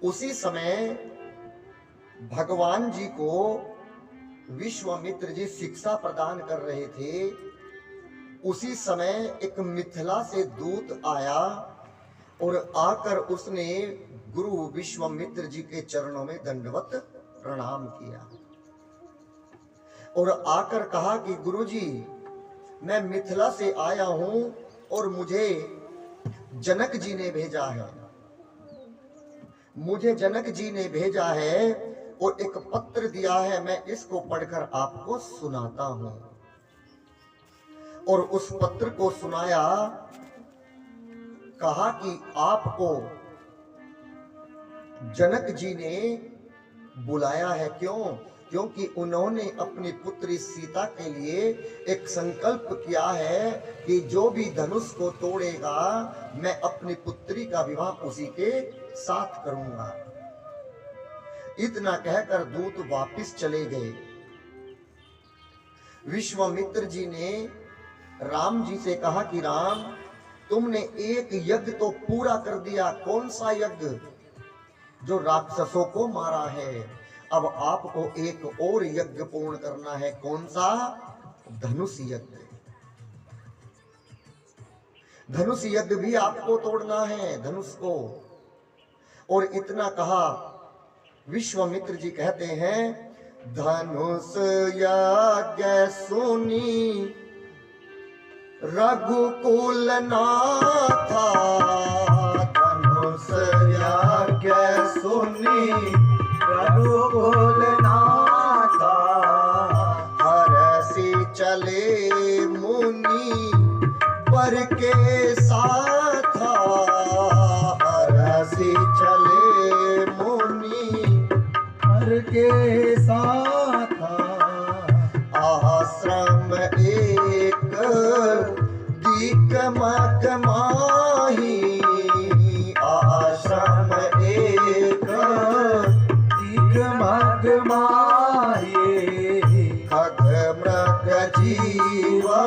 उसी समय भगवान जी को विश्वामित्र जी शिक्षा प्रदान कर रहे थे। उसी समय एक मिथिला से दूत आया और आकर उसने गुरु विश्वामित्र जी के चरणों में दंडवत प्रणाम किया और आकर कहा कि गुरु जी, मैं मिथिला से आया हूं और मुझे जनक जी ने भेजा है। मुझे जनक जी ने भेजा है और एक पत्र दिया है, मैं इसको पढ़कर आपको सुनाता हूं। और उस पत्र को सुनाया। कहा कि आपको जनक जी ने बुलाया है। क्यों? क्योंकि उन्होंने अपनी पुत्री सीता के लिए एक संकल्प किया है कि जो भी धनुष को तोड़ेगा मैं अपनी पुत्री का विवाह उसी के साथ करूंगा। इतना कहकर दूत वापस चले गए। विश्वामित्र जी ने राम जी से कहा कि राम, तुमने एक यज्ञ तो पूरा कर दिया। कौन सा यज्ञ? जो राक्षसों को मारा है। अब आपको एक और यज्ञ पूर्ण करना है। कौन सा? धनुष यज्ञ। धनुष यज्ञ भी आपको तोड़ना है, धनुष को। और इतना कहा। विश्वामित्र जी कहते हैं, धनुष यज्ञ सुनी रघुकुल नाथा। धनुष यज्ञ सुनी रघुकुल नाथा। हरषि चले मुनि वर के साथा। हरषि चले मुनि वर के साथा। आश्रम एक दीक मग माही। आश्रम एक दीक मग माही। खग मृग जीवा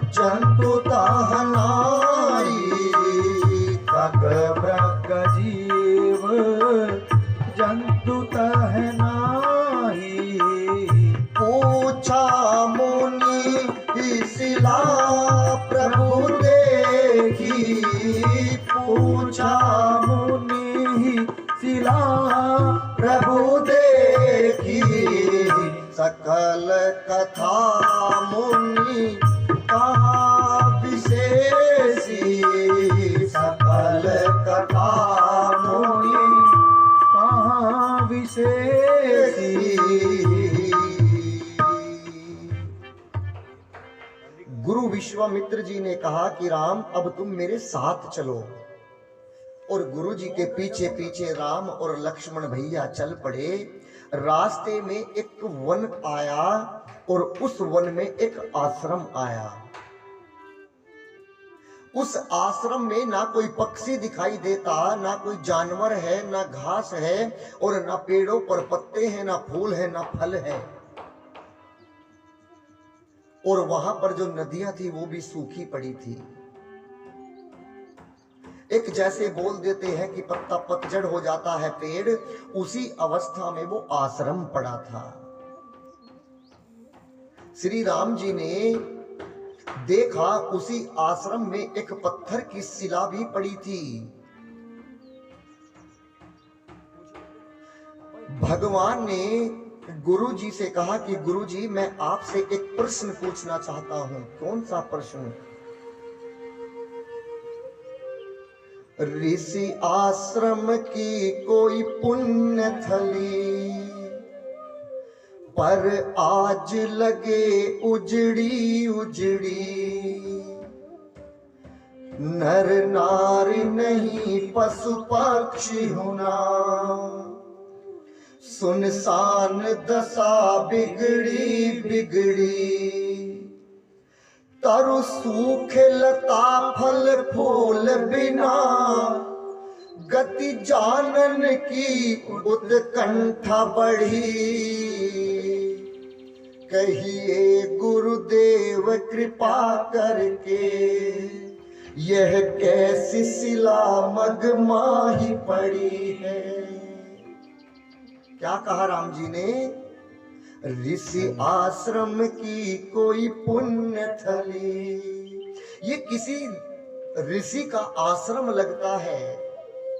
जंतु ताहनाई। खग मृग जीव जंतु ताहनाई। पूछा मुनि शिला प्रभु देखी। पूछा मुनि शिला प्रभु देखी। सकल कथा मुनि कहा विशेषी। सकल कथा मुनि कहा विशेषी। गुरु विश्वामित्र जी ने कहा कि राम, अब तुम मेरे साथ चलो। और गुरु जी के पीछे पीछे राम और लक्ष्मण भैया चल पड़े। रास्ते में एक वन आया और उस वन में एक आश्रम आया। उस आश्रम में ना कोई पक्षी दिखाई देता, ना कोई जानवर है, ना घास है और ना पेड़ों पर पत्ते हैं, ना फूल है, ना फल है। और वहां पर जो नदियां थी वो भी सूखी पड़ी थी। एक जैसे बोल देते हैं कि पत्ता पतझड़ हो जाता है पेड़, उसी अवस्था में वो आश्रम पड़ा था। श्री राम जी ने देखा उसी आश्रम में एक पत्थर की शिला भी पड़ी थी। भगवान ने गुरु जी से कहा कि गुरु जी, मैं आपसे एक प्रश्न पूछना चाहता हूं। कौन सा प्रश्न? ऋषि आश्रम की कोई पुण्य थली, पर आज लगे उजड़ी उजड़ी। नर नारी नहीं पशु पक्षी होना, सुनसान दशा बिगड़ी बिगड़ी। तरु सूखे लता फल फूल बिना, गति जानन की उत्कंठा बढ़ी। कहिए गुरुदेव कृपा करके, यह कैसी शिला मगमाही पड़ी है। क्या कहा राम जी ने? ऋषि आश्रम की कोई पुण्य थली। ये किसी ऋषि का आश्रम लगता है,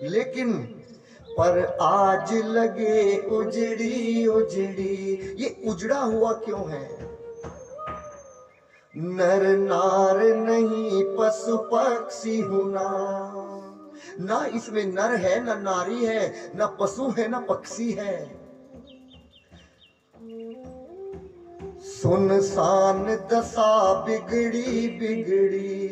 लेकिन पर आज लगे उजड़ी उजड़ी। ये उजड़ा हुआ क्यों है? नर नार नहीं पशु पक्षी हुना। ना इसमें नर है, ना नारी है, ना पशु है, ना पक्षी है। सुनसान दशा बिगड़ी बिगड़ी।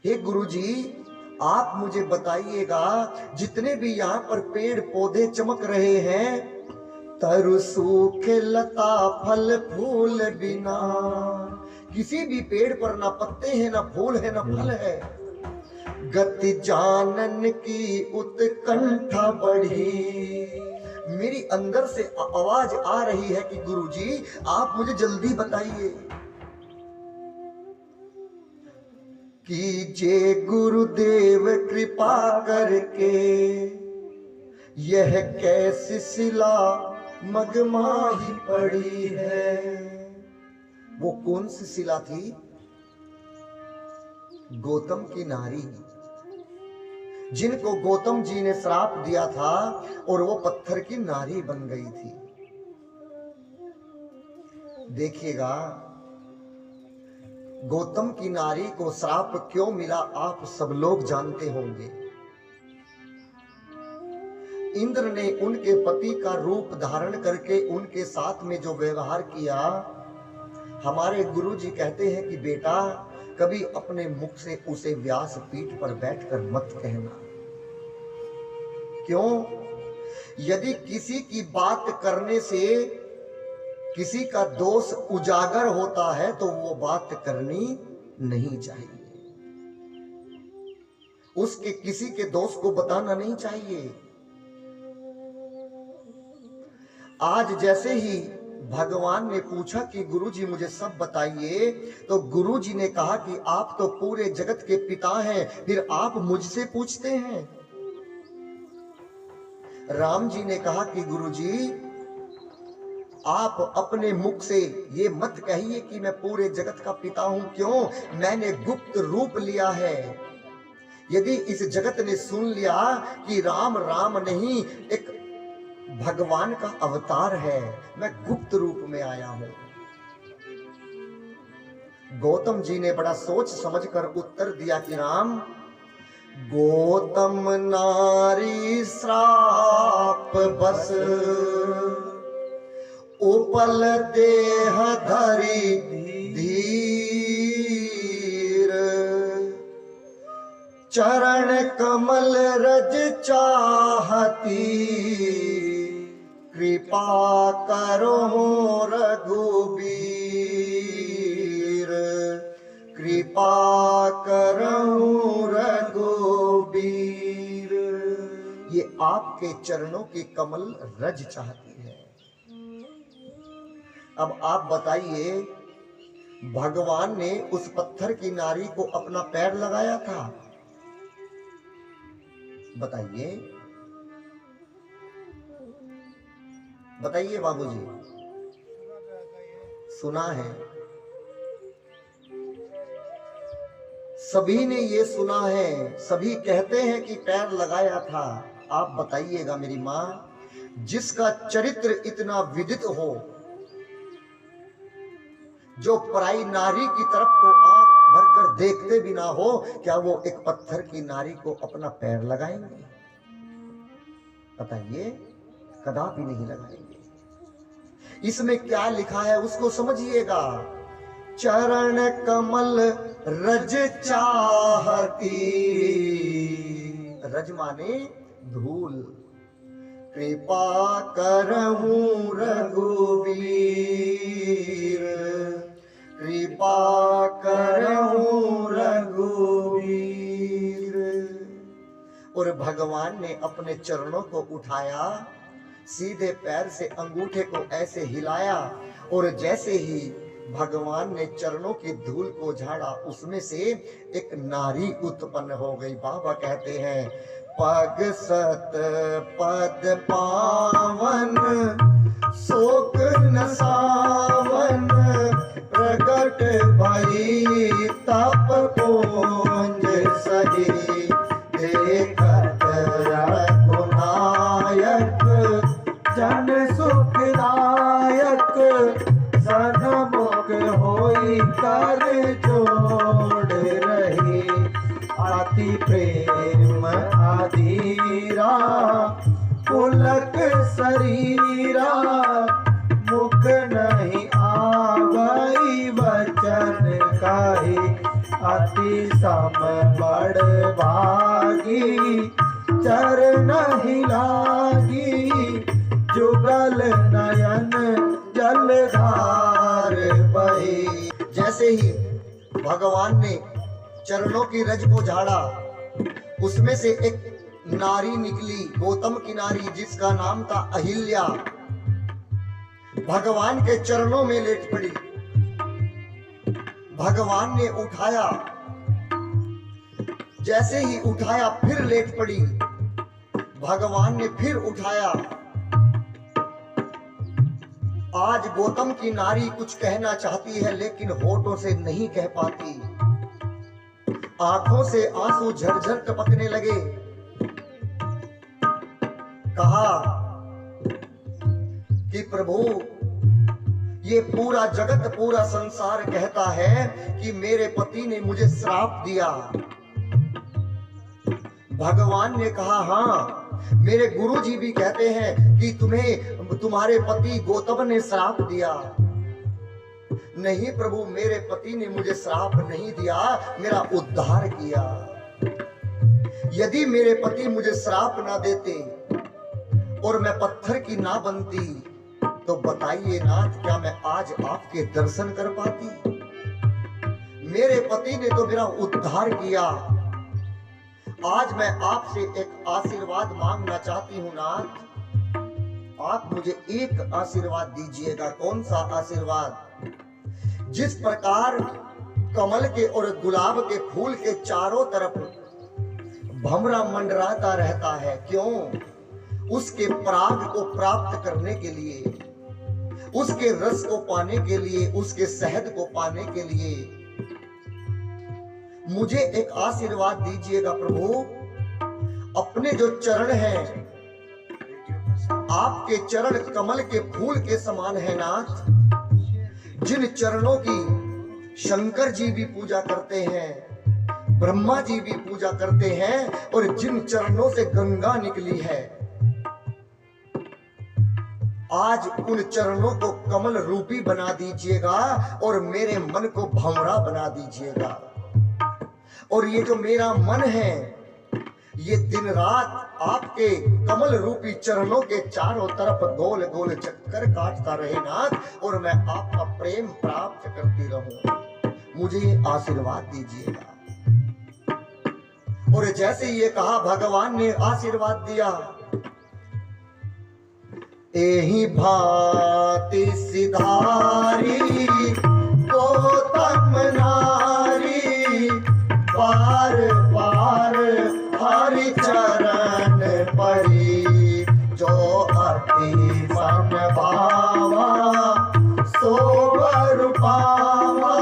हे गुरुजी, आप मुझे बताइएगा, जितने भी यहाँ पर पेड़ पौधे चमक रहे हैं, तरु सूखे लता फल फूल बिना। किसी भी पेड़ पर ना पत्ते हैं, ना फूल है, ना फल है। गति जानन की उत्कंठा बढ़ी। मेरी अंदर से आवाज आ रही है कि गुरुजी आप मुझे जल्दी बताइए। कीजिए गुरुदेव कृपा करके, यह कैसी शिला मगमाही पड़ी है। वो कौन सी शिला थी? गौतम की नारी, जिनको गौतम जी ने श्राप दिया था और वो पत्थर की नारी बन गई थी। देखिएगा, गौतम की नारी को श्राप क्यों मिला आप सब लोग जानते होंगे। इंद्र ने उनके पति का रूप धारण करके उनके साथ में जो व्यवहार किया, हमारे गुरुजी कहते हैं कि बेटा कभी अपने मुख से उसे व्यास पीठ पर बैठकर मत कहना। क्यों? यदि किसी की बात करने से किसी का दोष उजागर होता है तो वो बात करनी नहीं चाहिए। उसके किसी के दोष को बताना नहीं चाहिए। आज जैसे ही भगवान ने पूछा कि गुरुजी मुझे सब बताइए, तो गुरुजी ने कहा कि आप तो पूरे जगत के पिता हैं, फिर आप मुझसे पूछते हैं। राम जी ने कहा कि गुरुजी आप अपने मुख से ये मत कहिए कि मैं पूरे जगत का पिता हूं। क्यों? मैंने गुप्त रूप लिया है। यदि इस जगत ने सुन लिया कि राम राम नहीं एक भगवान का अवतार है, मैं गुप्त रूप में आया हूं। गौतम जी ने बड़ा सोच समझकर उत्तर दिया कि राम, गौतम नारी श्राप बस, उपल देह धरी धीर, चरण कमल रज चाहती, कृपा करो रघुबीर, कृपा करो रघुबीर। ये आपके चरणों के कमल रज चाहती है। अब आप बताइए, भगवान ने उस पत्थर की नारी को अपना पैर लगाया था? बताइए, बताइए बाबूजी, सुना है? सभी ने ये सुना है, सभी कहते हैं कि पैर लगाया था। आप बताइएगा मेरी मां, जिसका चरित्र इतना विदित हो, जो पराई नारी की तरफ को आंख भरकर देखते भी ना हो, क्या वो एक पत्थर की नारी को अपना पैर लगाएंगे? बताइए, कदापि नहीं लगाएंगे। इसमें क्या लिखा है उसको समझिएगा। चरण कमल रज चाहती, रज माने धूल, कृपा करहूं रघुबीर, कृपा करहूं रघुबीर। और भगवान ने अपने चरणों को उठाया, सीधे पैर से अंगूठे को ऐसे हिलाया, और जैसे ही भगवान ने चरणों की धूल को झाड़ा, उसमें से एक नारी उत्पन्न हो गई। बाबा कहते हैं पग सत पद पावन शोक न सावन, प्रगट भई तप पुंज सही, देखत रघुनायक जन सुखदायक, सन्मुख होई कर जोड़ रही, अति प्रेम अधीरा पुलक शरीरा, मुख नहीं आवई वचन काहि, अति सम बड़ भागी चरण ही लागी, जुगल नयन जलधार बही। जैसे ही भगवान ने चरणों की रज को झाड़ा, उसमें से एक नारी निकली, गौतम की नारी, जिसका नाम था अहिल्या। भगवान के चरणों में लेट पड़ी। भगवान ने उठाया, जैसे ही उठाया फिर लेट पड़ी। भगवान ने फिर उठाया। आज गौतम की नारी कुछ कहना चाहती है, लेकिन होठों से नहीं कह पाती। आंखों से आंसू झरझर टपकने लगे। कहा कि प्रभु, ये पूरा जगत, पूरा संसार कहता है कि मेरे पति ने मुझे श्राप दिया। भगवान ने कहा, हाँ, मेरे गुरुजी भी कहते हैं कि तुम्हें तुम्हारे पति गौतम ने श्राप दिया। नहीं प्रभु, मेरे पति ने मुझे श्राप नहीं दिया, मेरा उद्धार किया। यदि मेरे पति मुझे श्राप ना देते और मैं पत्थर की ना बनती, तो बताइए नाथ, क्या मैं आज आपके दर्शन कर पाती? मेरे पति ने तो मेरा उद्धार किया। आज मैं आपसे एक आशीर्वाद मांगना चाहती हूँ नाथ, आप मुझे एक आशीर्वाद दीजिएगा। कौन सा आशीर्वाद? जिस प्रकार कमल के और गुलाब के फूल के चारों तरफ भंवरा मंडराता रहता है, क्यों? उसके पराग को प्राप्त करने के लिए, उसके रस को पाने के लिए, उसके शहद को पाने के लिए। मुझे एक आशीर्वाद दीजिएगा प्रभु। अपने जो चरण हैं, आपके चरण कमल के फूल के समान है नाथ, जिन चरणों की शंकर जी भी पूजा करते हैं, ब्रह्मा जी भी पूजा करते हैं, और जिन चरणों से गंगा निकली है, आज उन चरणों को कमल रूपी बना दीजिएगा और मेरे मन को भंवरा बना दीजिएगा। और ये जो मेरा मन है, ये दिन रात आपके कमल रूपी चरणों के चारों तरफ गोल गोल चक्कर काटता रहे नाथ, और मैं आपका प्रेम प्राप्त करती रहूं। मुझे आशीर्वाद दीजिएगा। और जैसे ये कहा, भगवान ने आशीर्वाद दिया। एही भांति सिधारी गौतम नारी, बार बार हरि चरण परी, जो अति सम भावा सो वर पावा,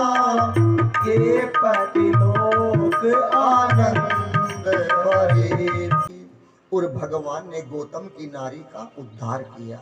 ये पति लोक आनंद भरी। और भगवान ने गौतम की नारी का उद्धार किया।